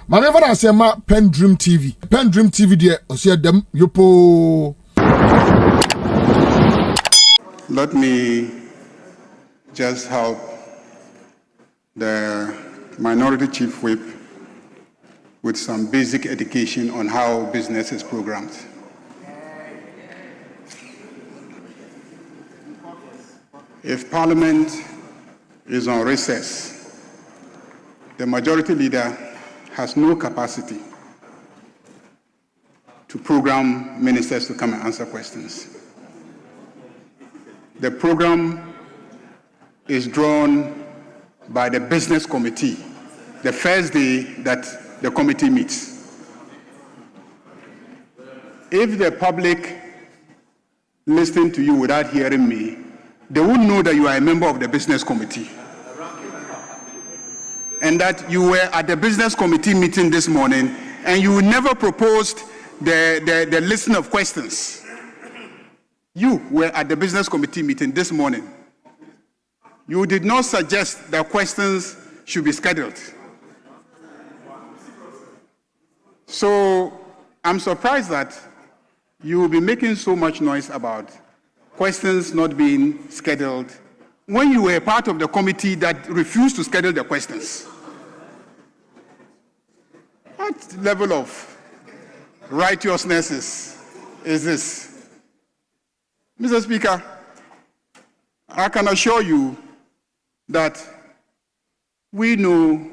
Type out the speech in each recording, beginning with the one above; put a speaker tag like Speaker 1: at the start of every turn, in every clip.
Speaker 1: Mame fa say ma PENDREAM TV. PENDREAM TV de osia dem yopo.
Speaker 2: Let me just help the Minority Chief Whip with some basic education on how business is programmed. If Parliament is on recess, the Majority Leader has no capacity to program ministers to come and answer questions. The program is drawn by the Business Committee the first day that the committee meets. If the public listen to you without hearing me, they won't know that you are a member of the Business Committee and that you were at the Business Committee meeting this morning and you never proposed the list of questions. You were at the Business Committee meeting this morning. You did not suggest that questions should be scheduled. So I'm surprised that you will be making so much noise about questions not being scheduled when you were part of the committee that refused to schedule the questions. What level of righteousness is this? Mr. Speaker, I can assure you that we know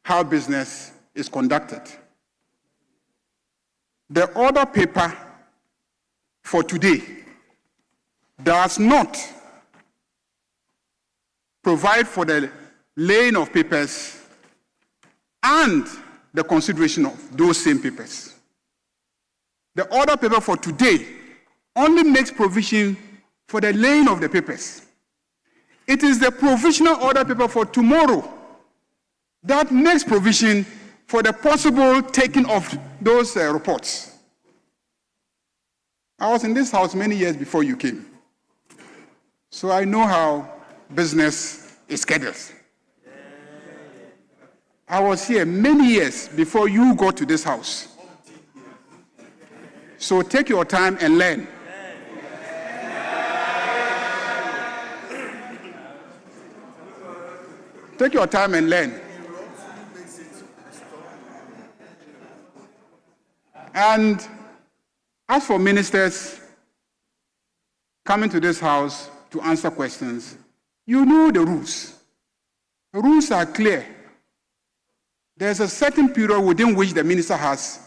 Speaker 2: how business is conducted. The order paper for today does not provide for the laying of papers and the consideration of those same papers. The order paper for today only makes provision for the laying of the papers. It is the provisional order paper for tomorrow that makes provision for the possible taking of those reports. I was in this house many years before you came, so I know how business is scheduled. I was here many years before you got to this house. So take your time and learn. Take your time and learn. And as for ministers coming to this house to answer questions, you know the rules. The rules are clear. There's a certain period within which the minister has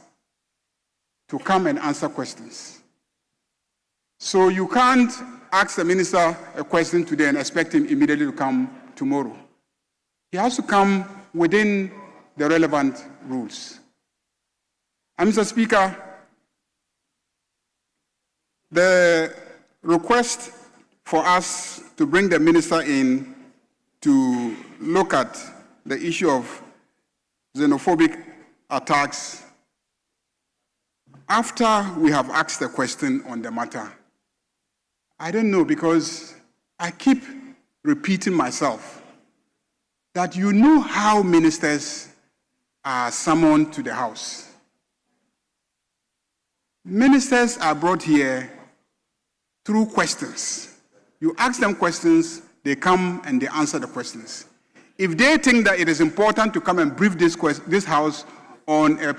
Speaker 2: to come and answer questions. So you can't ask the minister a question today and expect him immediately to come tomorrow. He has to come within the relevant rules. And Mr. Speaker, the request for us to bring the minister in to look at the issue of xenophobic attacks after we have asked the question on the matter, I don't know, because I keep repeating myself that you know how ministers are summoned to the House. Ministers are brought here through questions. You ask them questions, they come and they answer the questions. If they think that it is important to come and brief this House on a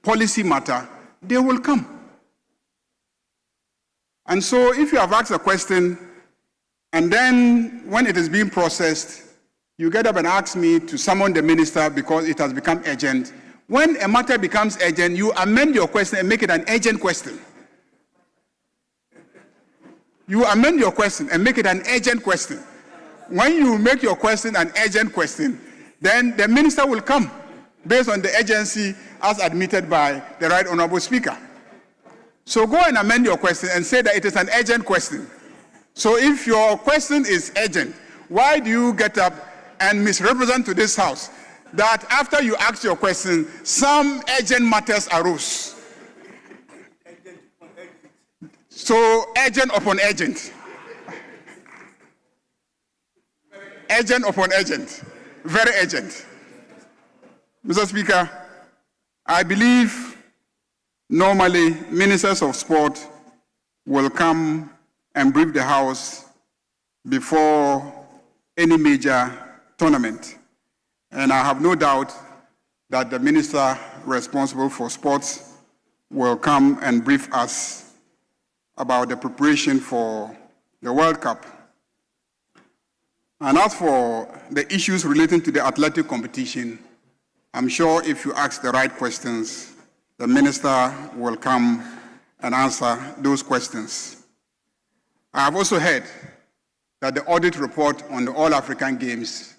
Speaker 2: policy matter, they will come. And so if you have asked a question, and then when it is being processed, you get up and ask me to summon the minister because it has become urgent. When a matter becomes urgent, you amend your question and make it an urgent question. You amend your question and make it an urgent question. When you make your question an urgent question, then the minister will come based on the urgency as admitted by the Right Honorable Speaker. So go and amend your question and say that it is an urgent question. So if your question is urgent, why do you get up and misrepresent to this House that after you ask your question, some urgent matters arose? So urgent upon urgent. Urgent upon urgent. Very urgent. Mr. Speaker, I believe normally ministers of sport will come and brief the House before any major tournament. And I have no doubt that the minister responsible for sports will come and brief us about the preparation for the World Cup. And as for the issues relating to the athletic competition, I'm sure if you ask the right questions, the minister will come and answer those questions. I have also heard that the audit report on the All-African Games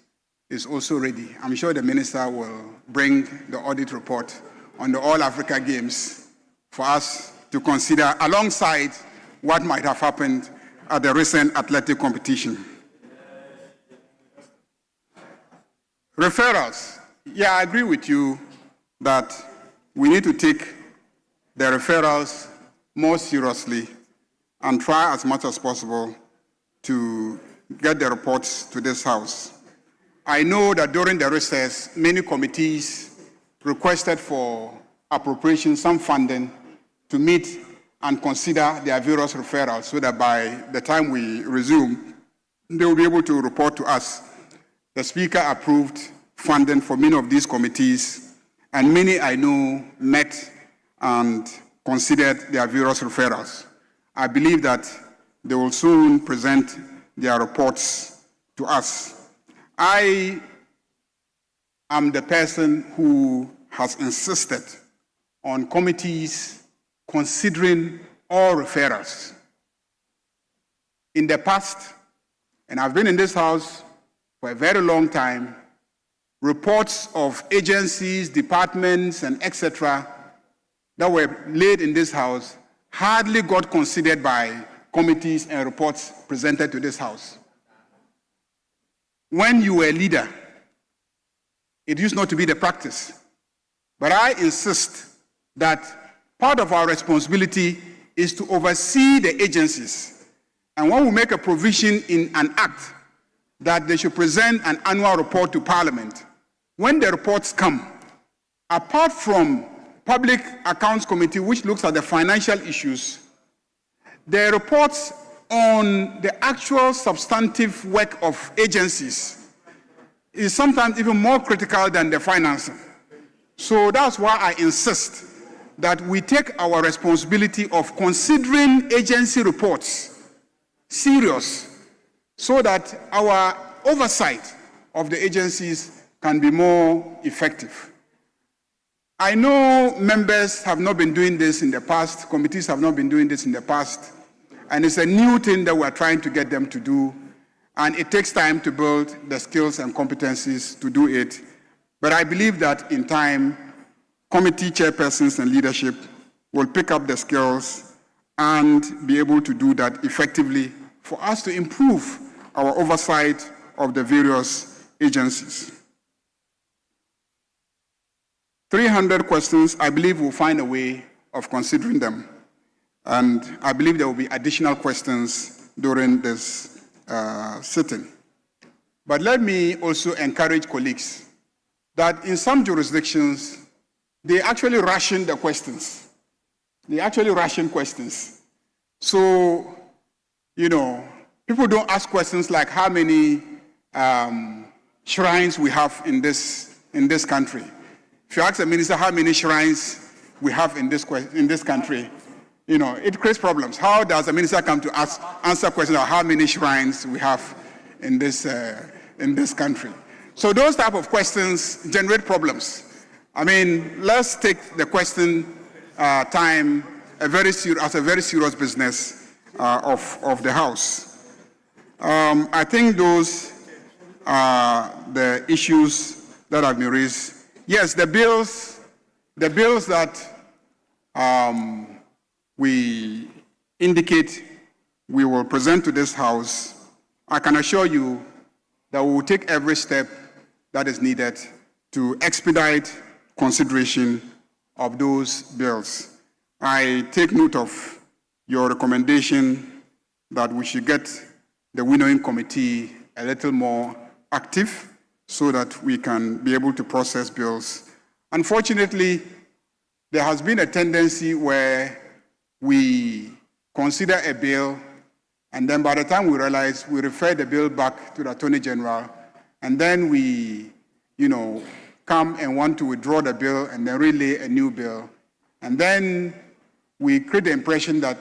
Speaker 2: is also ready. I'm sure the minister will bring the audit report on the All-Africa Games for us to consider alongside what might have happened at the recent athletic competition. Referrals. Yeah, I agree with you that we need to take the referrals more seriously and try as much as possible to get the reports to this House. I know that during the recess, many committees requested for appropriation, some funding, to meet and consider their various referrals so that by the time we resume, they will be able to report to us. The Speaker approved funding for many of these committees, and many I know met and considered their various referrals. I believe that they will soon present their reports to us. I am the person who has insisted on committees considering all referrals. In the past, and I've been in this House for a very long time, reports of agencies, departments, and etc. that were laid in this House hardly got considered by committees and reports presented to this House. When you were a leader, it used not to be the practice. But I insist that part of our responsibility is to oversee the agencies. And when we make a provision in an act that they should present an annual report to Parliament, when the reports come, apart from Public Accounts Committee, which looks at the financial issues, the reports on the actual substantive work of agencies is sometimes even more critical than the financing. So that's why I insist that we take our responsibility of considering agency reports serious so that our oversight of the agencies can be more effective. I know members have not been doing this in the past, committees have not been doing this in the past, and it's a new thing that we're trying to get them to do, and it takes time to build the skills and competencies to do it. But I believe that in time, committee chairpersons and leadership will pick up the skills and be able to do that effectively for us to improve our oversight of the various agencies. 300 questions, I believe we'll find a way of considering them. And I believe there will be additional questions during this sitting. But let me also encourage colleagues that in some jurisdictions, they actually ration the questions. They actually ration questions. So, you know, people don't ask questions like how many shrines we have in this country. If you ask the minister how many shrines we have in this country, you know, it creates problems. How does the minister come to answer questions about how many shrines we have in this country? So those type of questions generate problems. I mean, let's take the question time as a very serious business of the House. I think those are the issues that have been raised. Yes, the bills that we indicate we will present to this House, I can assure you that we will take every step that is needed to expedite consideration of those bills. I take note of your recommendation that we should get the winnowing committee a little more active so that we can be able to process bills. Unfortunately, there has been a tendency where we consider a bill, and then by the time we realize, we refer the bill back to the Attorney General, and then we, come and want to withdraw the bill and then relay a new bill. And then we create the impression that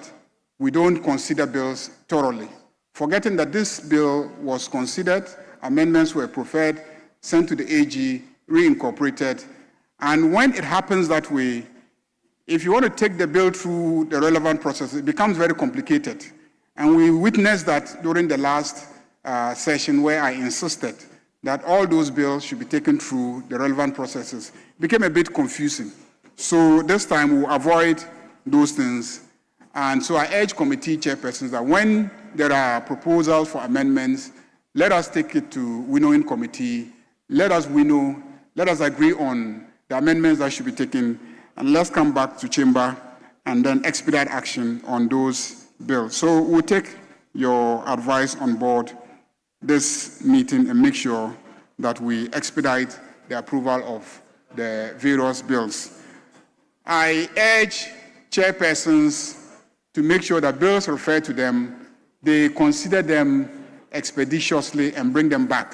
Speaker 2: we don't consider bills thoroughly, forgetting that this bill was considered, amendments were preferred, sent to the AG, reincorporated. And when it happens that way, if you want to take the bill through the relevant process, it becomes very complicated. And we witnessed that during the last session where I insisted that all those bills should be taken through the relevant processes. It became a bit confusing. So this time we'll avoid those things. And so I urge committee chairpersons that when there are proposals for amendments, let us take it to winnowing committee, let us winnow, let us agree on the amendments that should be taken, and let's come back to chamber and then expedite action on those bills. So we'll take your advice on board this meeting and make sure that we expedite the approval of the various bills. I urge chairpersons to make sure that bills referred to them, they consider them expeditiously and bring them back.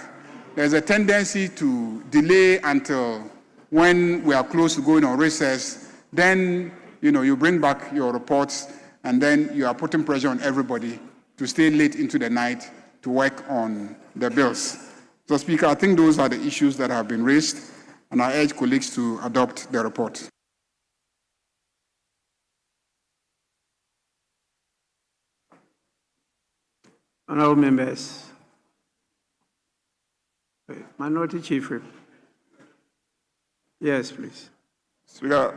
Speaker 2: There's a tendency to delay until when we are close to going on recess, then you bring back your reports, and then you are putting pressure on everybody to stay late into the night to work on the bills. So, Speaker, I think those are the issues that have been raised, and I urge colleagues to adopt the report.
Speaker 3: Honourable members, Minority Chief Whip. Yes, please.
Speaker 4: Speaker,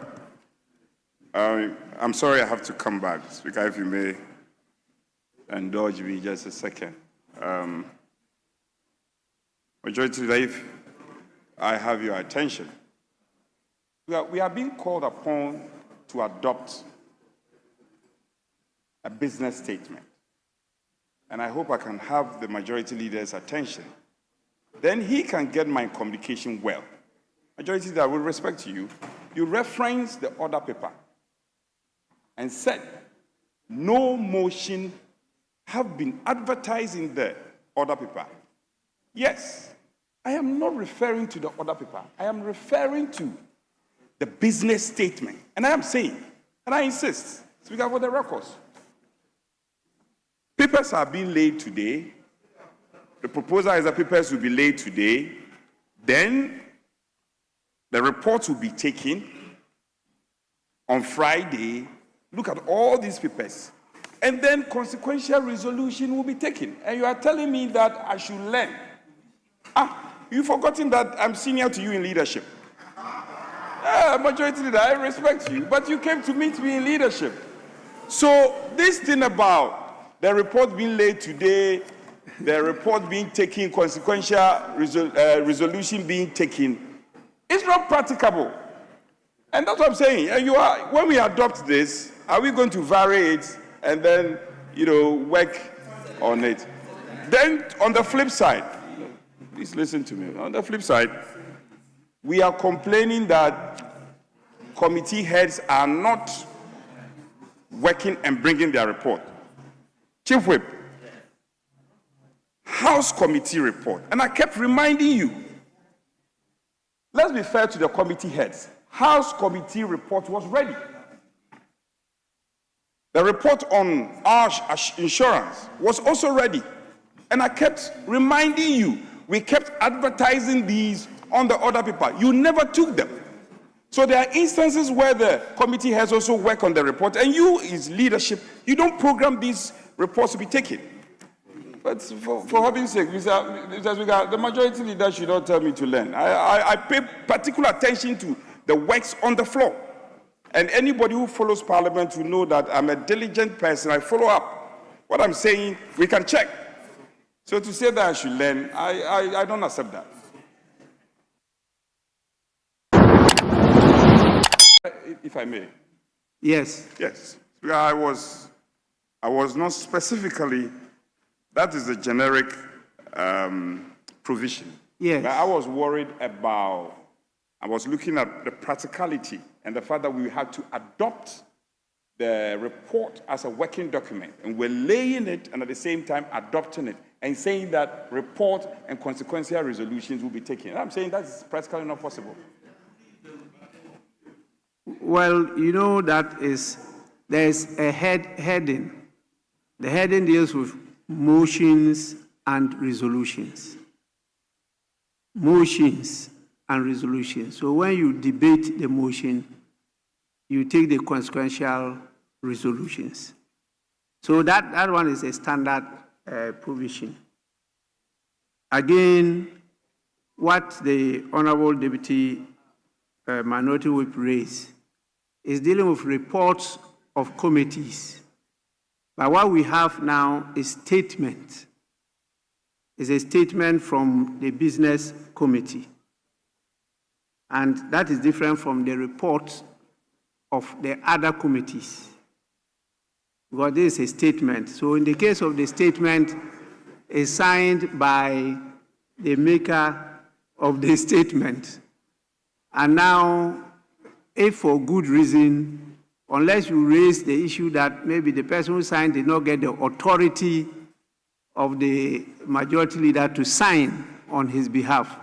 Speaker 4: I'm sorry I have to come back. Speaker, if you may indulge me just a second. Majority Leader, if I have your attention. We are being called upon to adopt a business statement. And I hope I can have the Majority Leader's attention. Then he can get my communication well. Majority Leader, with respect to you, you referenced the order paper and said no motion have been advertised in the order paper. Yes, I am not referring to the order paper. I am referring to the business statement. And I am saying, and I insist, Speaker, for the records, papers are being laid today. The proposal is that papers will be laid today. Then the reports will be taken on Friday. Look at all these papers. And then consequential resolution will be taken. And you are telling me that I should learn. You've forgotten that I'm senior to you in leadership. Majority Leader, I respect you, but you came to meet me in leadership. So this thing about the report being laid today, the report being taken, consequential resolution being taken, it's not practicable. And that's what I'm saying. When we adopt this, are we going to vary it and then, work on it? Then on the flip side, please listen to me. On the flip side, we are complaining that committee heads are not working and bringing their report. Chief Whip, House committee report, and I kept reminding you, let's be fair to the committee heads. House committee report was ready. The report on our insurance was also ready. And I kept reminding you, we kept advertising these on the order paper. You never took them. So there are instances where the committee has also worked on the report, and you, as leadership, you don't program these reports to be taken. But for heaven's sake, Mr. Speaker, the Majority Leader should not tell me to learn. I pay particular attention to the works on the floor. And anybody who follows Parliament will know that I'm a diligent person. I follow up. What I'm saying, we can check. So to say that I should learn, I don't accept that. If I may.
Speaker 3: Yes.
Speaker 4: Yes. I was not specifically, that is a generic provision.
Speaker 3: Yes.
Speaker 4: But I was worried about, I was looking at the practicality and the fact that we had to adopt the report as a working document, and we're laying it and at the same time adopting it and saying that report and consequential resolutions will be taken. And I'm saying that's practically not possible.
Speaker 3: Well, you know that there's a heading. The heading deals with motions and resolutions. Motions and resolutions. So when you debate the motion, you take the consequential resolutions. So that one is a standard provision. Again, what the Honorable Deputy Minority Whip raised is dealing with reports of committees. But what we have now is statement. It's a statement from the business committee. And that is different from the report of the other committees, because this is a statement. So in the case of the statement, it's signed by the maker of the statement. And now, if for good reason, unless you raise the issue that maybe the person who signed did not get the authority of the majority leader to sign on his behalf,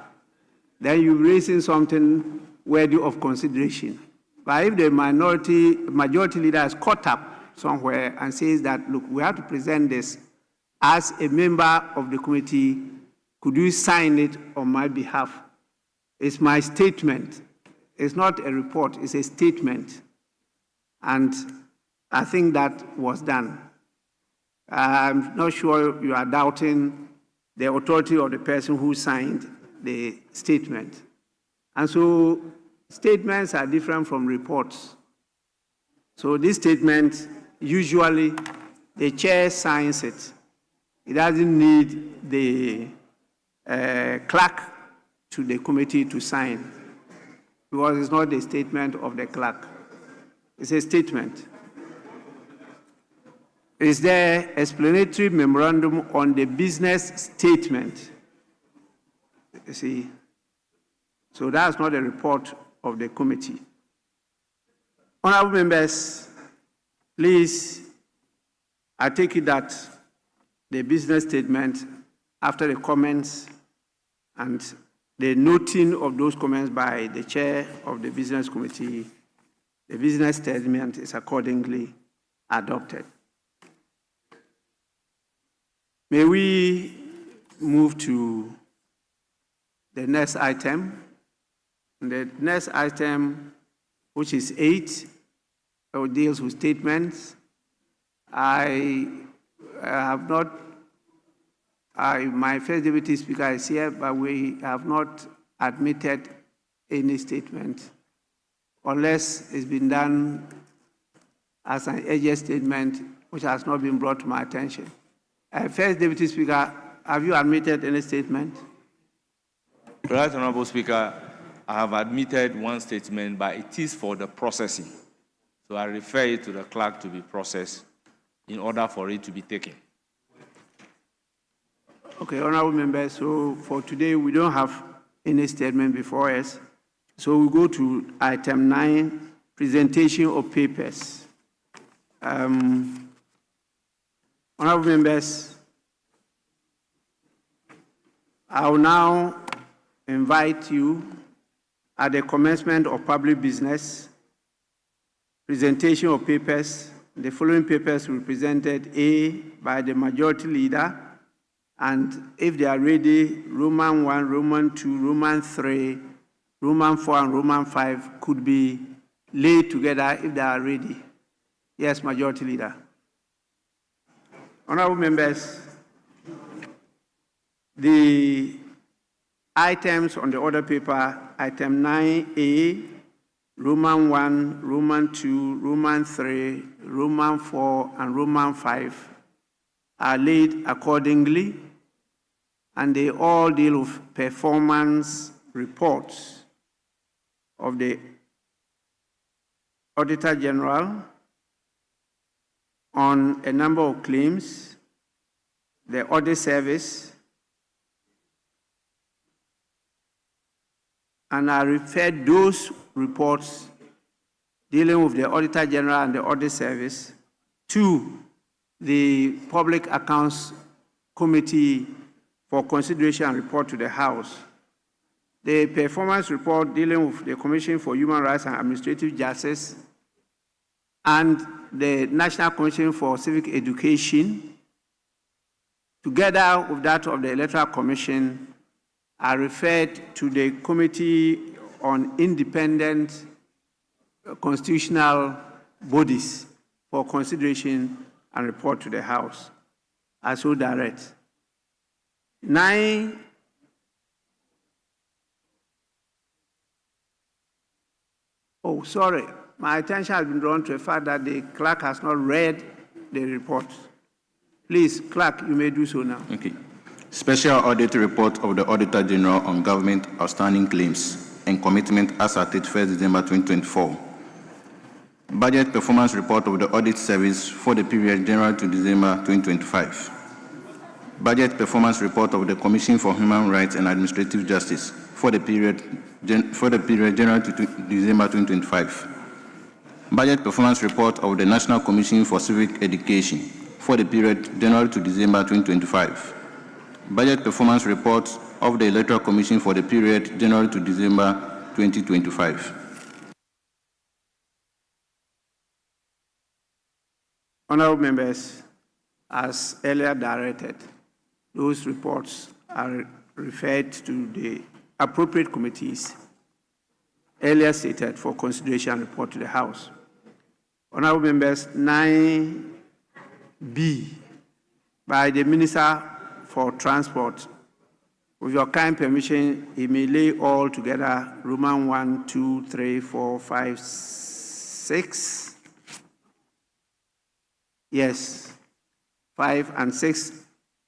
Speaker 3: then you're raising something worthy of consideration. But if the majority leader is caught up somewhere and says that, look, we have to present this as a member of the committee, could you sign it on my behalf? It's my statement. It's not a report, it's a statement. And I think that was done. I'm not sure you are doubting the authority of the person who signed the statement. And so statements are different from reports. So this statement, usually the chair signs it. It doesn't need the clerk to the committee to sign, because it's not the statement of the clerk. It's a statement. Is there explanatory memorandum on the business statement? You see, so that's not a report of the committee. Honorable members, please, I take it that the business statement, after the comments and the noting of those comments by the chair of the business committee, the business statement is accordingly adopted. May we move to the next item. The next item, which is 8, deals with statements. I have not, my first deputy speaker is here, but we have not admitted any statement unless it's been done as an urgent statement which has not been brought to my attention. First deputy speaker, have you admitted any statement?
Speaker 5: Right, Honorable Speaker, I have admitted one statement, but it is for the processing. So I refer it to the clerk to be processed in order for it to be taken.
Speaker 3: Okay, honorable members, so for today, we don't have any statement before us. So we go to item 9, presentation of papers. Honorable members, I will now invite you at the commencement of public business, presentation of papers. The following papers will be presented, A, by the majority leader, and if they are ready, Roman 1, Roman 2, Roman 3, Roman 4, and Roman 5 could be laid together if they are ready. Yes, majority leader. Honorable members, the items on the order paper, item 9A, Roman 1, Roman 2, Roman 3, Roman 4, and Roman 5 are laid accordingly, and they all deal with performance reports of the Auditor General on a number of claims, the audit service, and I referred those reports dealing with the Auditor General and the Audit Service. 2, the Public Accounts Committee for consideration and report to the House. The performance report dealing with the Commission for Human Rights and Administrative Justice and the National Commission for Civic Education, together with that of the Electoral Commission, are referred to the Committee on Independent Constitutional Bodies for consideration and report to the House. I so direct. 9, oh, sorry, my attention has been drawn to the fact that the clerk has not read the report. Please, clerk, you may do so now.
Speaker 6: Okay. Special Audit Report of the Auditor General on Government Outstanding Claims and Commitment as at 31st December 2024. Budget Performance Report of the Audit Service for the period January to December 2025. Budget Performance Report of the Commission for Human Rights and Administrative Justice for the period January to December 2025. Budget Performance Report of the National Commission for Civic Education for the period January to December 2025. Budget Performance Report of the Electoral Commission for the period January to December 2025.
Speaker 3: Honorable members, as earlier directed, those reports are referred to the appropriate committees earlier stated for consideration and report to the House. Honorable members, 9B, by the Minister for Transport. With your kind permission, he may lay all together Roman 1, 2, 3, 4, 5, 6. Yes, 5 and 6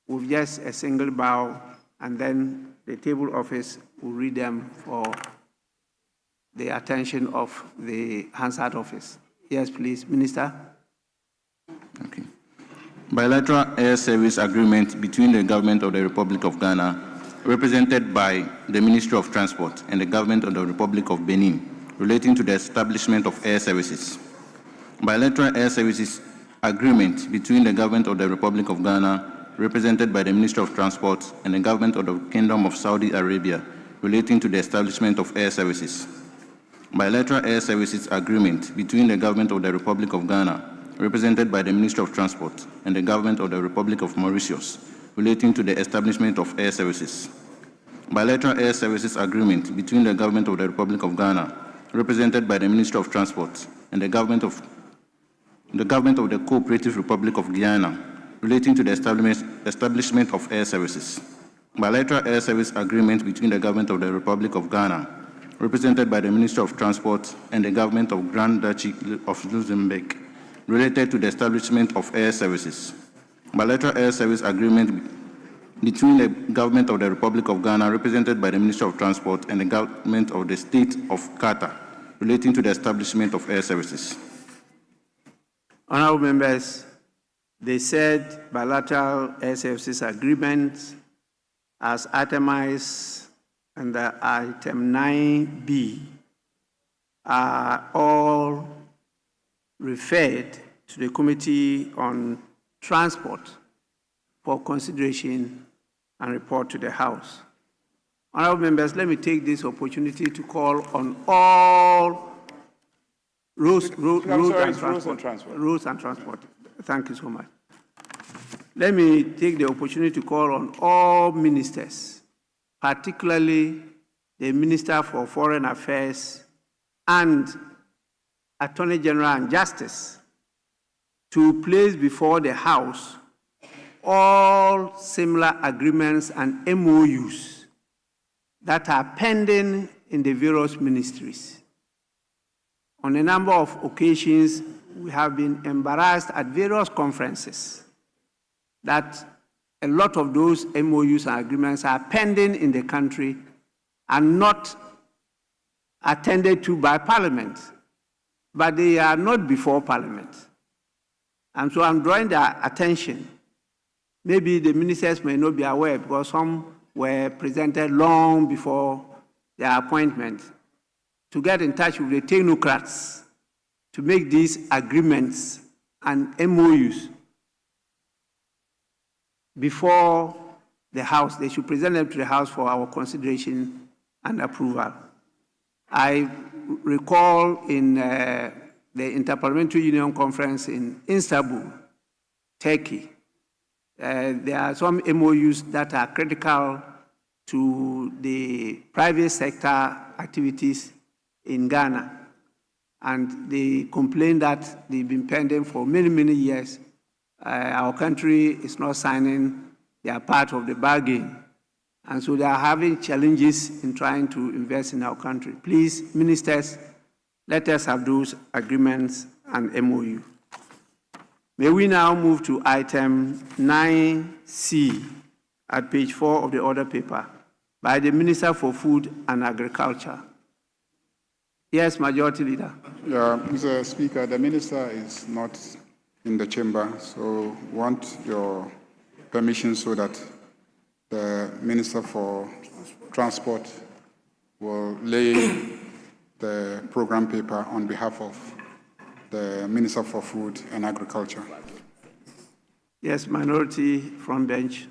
Speaker 3: with just a single bow, and then the table office will read them for the attention of the Hansard office. Yes, please, Minister.
Speaker 6: Okay. Bilateral Air Service Agreement between the Government of the Republic of Ghana, represented by the Ministry of Transport, and the Government of the Republic of Benin, relating to the establishment of air services. Bilateral Air Services Agreement between the Government of the Republic of Ghana, represented by the Ministry of Transport, and the Government of the Kingdom of Saudi Arabia, relating to the establishment of air services. Bilateral Air Services Agreement between the Government of the Republic of Ghana, represented by the Ministry of Transport, and the Government of the Republic of Mauritius, relating to the establishment of air services. Bilateral Air Services Agreement between the Government of the Republic of Ghana, represented by the Ministry of Transport, and the Government of the Cooperative Republic of Guyana, relating to the establishment of air services. Bilateral Air Service Agreement between the Government of the Republic of Ghana, represented by the Ministry of Transport, and the Government of Grand Duchy of Luxembourg, related to the establishment of air services. Bilateral Air Service Agreement between the Government of the Republic of Ghana, represented by the Ministry of Transport, and the Government of the State of Qatar, relating to the establishment of air services.
Speaker 3: Honorable members, they said bilateral air services agreements as itemized under item 9B are all referred to the Committee on Transport for consideration and report to the House. Honorable members, let me take this opportunity to call on all roads and transport. Thank you so much. Let me take the opportunity to call on all ministers, particularly the Minister for Foreign Affairs and Attorney General and Justice, to place before the House all similar agreements and MOUs that are pending in the various ministries. On a number of occasions, we have been embarrassed at various conferences that a lot of those MOUs and agreements are pending in the country and not attended to by Parliament, but they are not before Parliament. And so I'm drawing their attention. Maybe the ministers may not be aware because some were presented long before their appointment, to get in touch with the technocrats to make these agreements and MOUs before the House. They should present them to the House for our consideration and approval. I recall in the Interparliamentary Union Conference in Istanbul, Turkey, there are some MOUs that are critical to the private sector activities in Ghana. And they complain that they've been pending for many, many years. Our country is not signing their part of the bargain. And so they are having challenges in trying to invest in our country. Please, ministers, let us have those agreements and MOU. May we now move to item 9C at page 4 of the order paper by the Minister for Food and Agriculture. Yes, Majority Leader.
Speaker 2: Yeah, Mr. Speaker, the Minister is not in the chamber, so want your permission so that the Minister for Transport will lay the program paper on behalf of the Minister for Food and Agriculture.
Speaker 3: Yes, Minority Front Bench.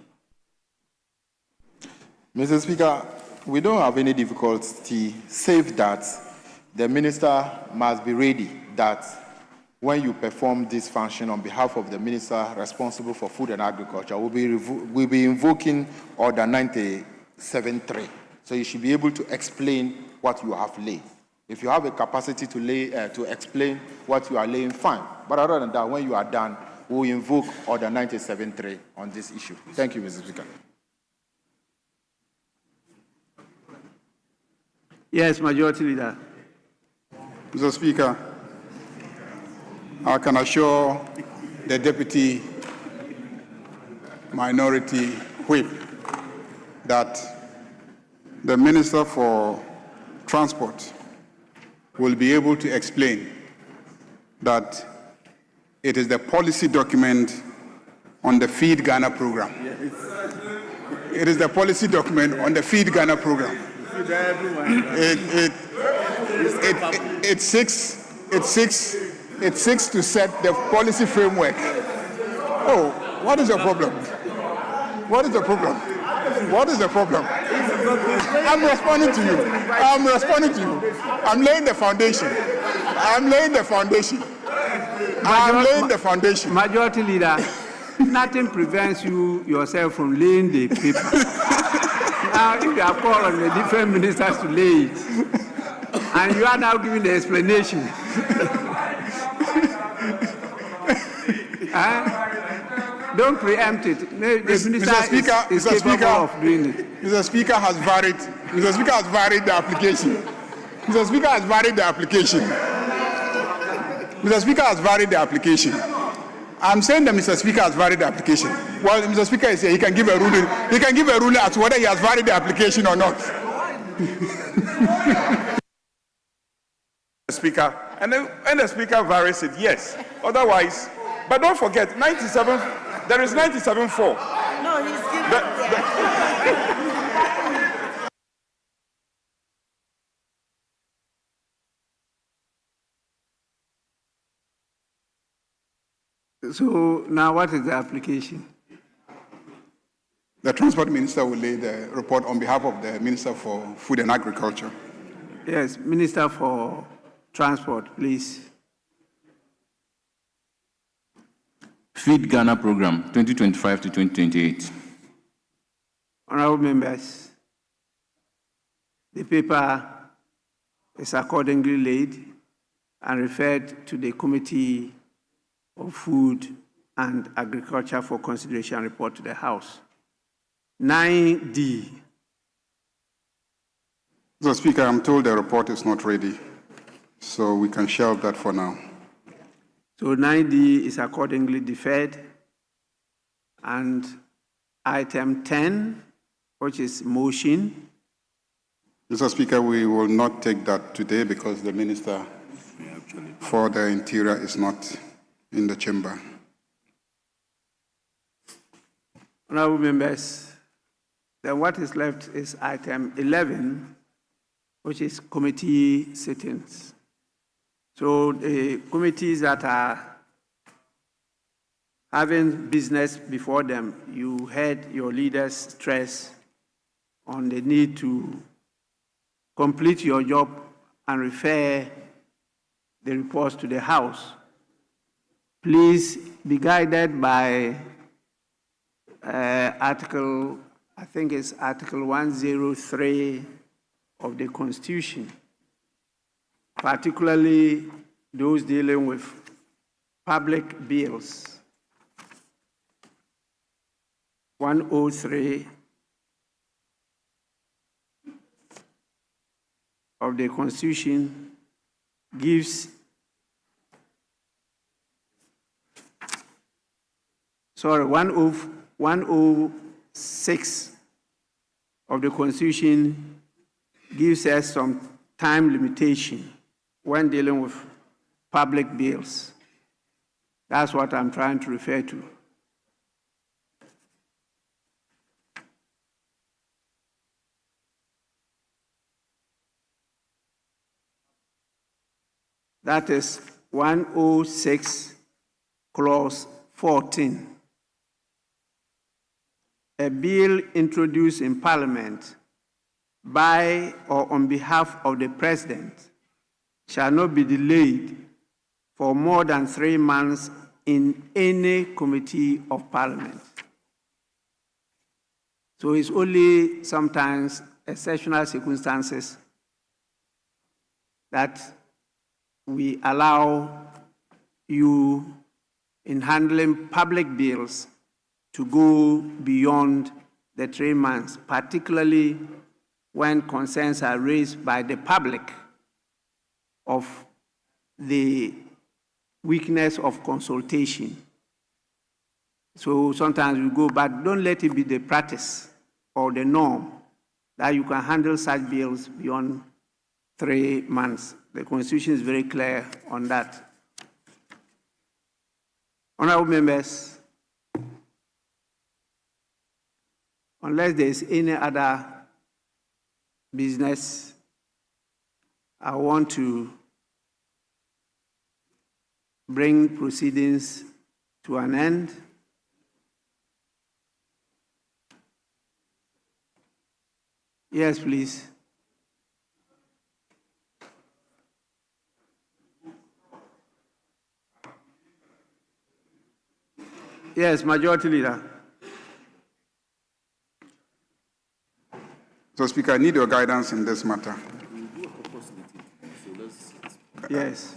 Speaker 7: Mr. Speaker, we don't have any difficulty, save that the Minister must be ready that when you perform this function on behalf of the Minister responsible for Food and Agriculture, we'll be invoking Order 97.3. So you should be able to explain what you have laid. If you have a capacity to to explain what you are laying, fine. But other than that, when you are done, we'll invoke Order 97.3 on this issue. Thank you, Mr. Speaker.
Speaker 3: Yes, Majority Leader.
Speaker 2: Mr. Speaker, I can assure the Deputy Minority Whip that the Minister for Transport will be able to explain that it is the policy document on the Feed Ghana program. It is the policy document on the Feed Ghana program. It seeks to set the policy framework. Oh, what is the problem? What is the problem? What is the problem? I'm responding to you. I'm responding to you. I'm laying the foundation. I'm laying the foundation. I'm laying the foundation.
Speaker 3: Majority Leader, nothing prevents you yourself from laying the paper. Now, if you have called on the different ministers to lay it, and you are now giving the explanation, don't preempt it. The
Speaker 2: Mr. Speaker,
Speaker 3: is capable of doing it.
Speaker 2: Mr. Speaker has varied. Mr. Speaker has varied the application. Mr. Speaker has varied the application. Mr. Speaker has varied the application. I'm saying that Mr. Speaker has varied the application. Well, Mr. Speaker is here. He can give a ruling. He can give a ruling as to whether he has varied the application or not.
Speaker 4: Speaker, and then when the Speaker varies it, yes. Otherwise, but don't forget, 97. There is 97.4.
Speaker 8: No, he's giving
Speaker 3: So now what is the application?
Speaker 2: The Transport Minister will lay the report on behalf of the Minister for Food and Agriculture.
Speaker 3: Yes, Minister for Transport, please.
Speaker 6: Feed Ghana Program, 2025 to 2028.
Speaker 3: Honorable members, the paper is accordingly laid and referred to the Committee of Food and Agriculture for consideration and report to the House. 9D.
Speaker 2: Mr. Speaker, I'm told the report is not ready, so we can shelve that for now.
Speaker 3: So 9D is accordingly deferred. And item 10, which is motion.
Speaker 2: Mr. Speaker, we will not take that today because the Minister for the Interior is not in the chamber.
Speaker 3: Honorable members, then what is left is item 11, which is committee sittings. So the committees that are having business before them, you heard your leaders stress on the need to complete your job and refer the reports to the House. Please be guided by Article 103 of the Constitution, particularly those dealing with public bills. 103 of the Constitution gives 106 of the Constitution gives us some time limitation when dealing with public bills. That's what I'm trying to refer to. That is 106, clause 14. A bill introduced in Parliament by or on behalf of the President shall not be delayed for more than 3 months in any committee of Parliament. So it's only sometimes exceptional circumstances that we allow you in handling public bills to go beyond the 3 months, particularly when concerns are raised by the public of the weakness of consultation. So sometimes we go, but don't let it be the practice or the norm that you can handle such bills beyond 3 months. The Constitution is very clear on that. Honorable members, unless there is any other business, I want to bring proceedings to an end. Yes, please. Yes, Majority Leader.
Speaker 2: So, Speaker, I need your guidance in this matter.
Speaker 3: Yes.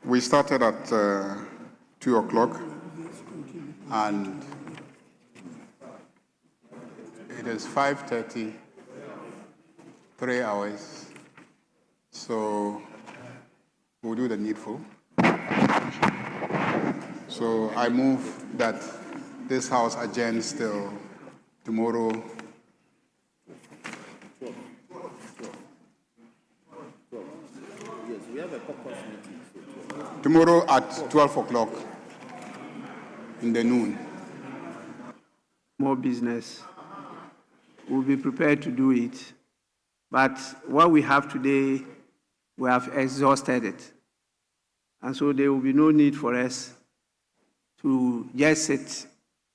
Speaker 2: We started at 2 o'clock, and it is 5:30, 3 hours. So we'll do the needful. So I move that this House adjourns till tomorrow. Tomorrow at 12 o'clock in the noon.
Speaker 3: More business. We'll be prepared to do it. But what we have today, we have exhausted it. And so there will be no need for us to just sit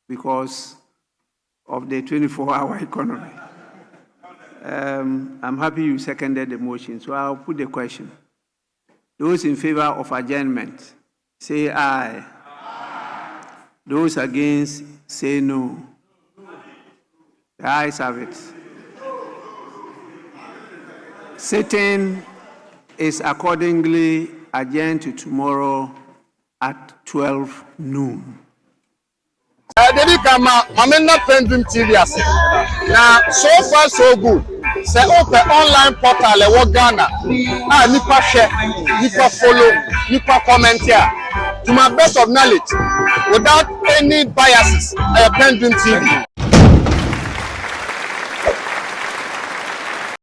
Speaker 3: because of the 24-hour economy. I'm happy you seconded the motion, so I'll put the question. Those in favor of adjournment, say aye. Aye. Those against, say no. The ayes have it. Sitting is accordingly adjourned to tomorrow at 12 noon.
Speaker 1: Dedi kama mamena PENDREAM TV ase. Na so far so good. Say open online portal e wo Ghana. Ah nipa share, nipa follow, nipa comment here. To my best of knowledge, without any biases, PENDREAM TV.